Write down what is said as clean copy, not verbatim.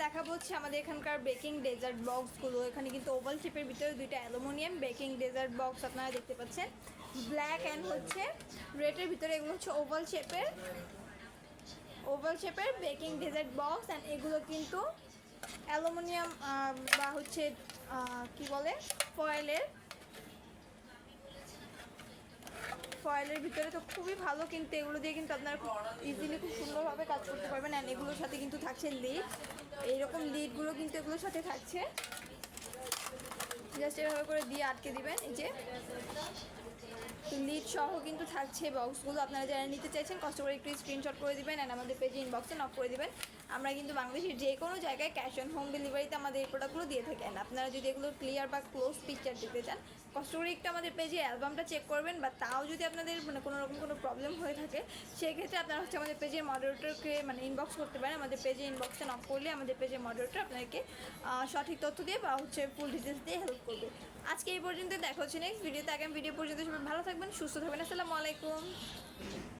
দেখাবো হচ্ছে আমাদের এখানকার বেকিং ডেজার্ট বক্সগুলো। এখানে কিন্তু ওভাল শেপের ভিতরে দুইটা অ্যালুমিনিয়াম বেকিং ডেজার্ট বক্স আপনারা দেখতে পাচ্ছেন, ব্ল্যাক অ্যান্ড হচ্ছে রেডের ভিতরে। এগুলো হচ্ছে ওভাল শেপের বেকিং ডেজার্ট বক্স। অ্যান্ড এগুলো কিন্তু অ্যালুমিনিয়াম বা হচ্ছে কি বলে ফয়েলের ভিতরে, তো খুবই ভালো। কিন্তু এগুলো দিয়ে কিন্তু আপনারা খুব ইজিলি খুব সুন্দরভাবে কাজ করতে পারবেন। অ্যান্ড এগুলোর সাথে কিন্তু থাকছে লিড, এইরকম লিডগুলো কিন্তু এগুলোর সাথে থাকছে। জাস্ট এভাবে করে দিয়ে আটকে দিবেন। এই যে লিড সহ কিন্তু থাকছে বক্সগুলো। আপনারা যারা নিতে চাইছেন কষ্ট করে একটু স্ক্রিনশট করে দিবেন অ্যান্ড আমাদের পেজে ইনবক্সে নক করে দিবেন। আমরা কিন্তু বাংলাদেশের যে কোনো জায়গায় ক্যাশ অন হোম ডেলিভারিতে আমাদের এই প্রোডাক্টগুলো দিয়ে থাকেন। আপনারা যদি এগুলো ক্লিয়ার বা ক্লোজ পিকচার দিতে চান কষ্ট করে একটু আমাদের পেজে অ্যালবামটা চেক করবেন। বা তাও যদি আপনাদের কোনো রকম কোনো প্রবলেম হয়ে থাকে সেক্ষেত্রে আপনারা হচ্ছে আমাদের পেজের মডারেটরকে ইনবক্স করতে পারেন। আমাদের পেজে ইনবক্সে নক করলে আমাদের পেজের মডারেটর আপনাকে সঠিক তথ্য দিয়ে বা হচ্ছে ফুল ডিটেলস দিয়ে হেল্প করবে। আজকে এই পর্যন্ত, দেখা হচ্ছে নেক্সট ভিডিওতে। আগামী ভিডিও পর্যন্ত সবাই ভালো থাকবেন, সুস্থ থাকবেন। আসসালামু আলাইকুম।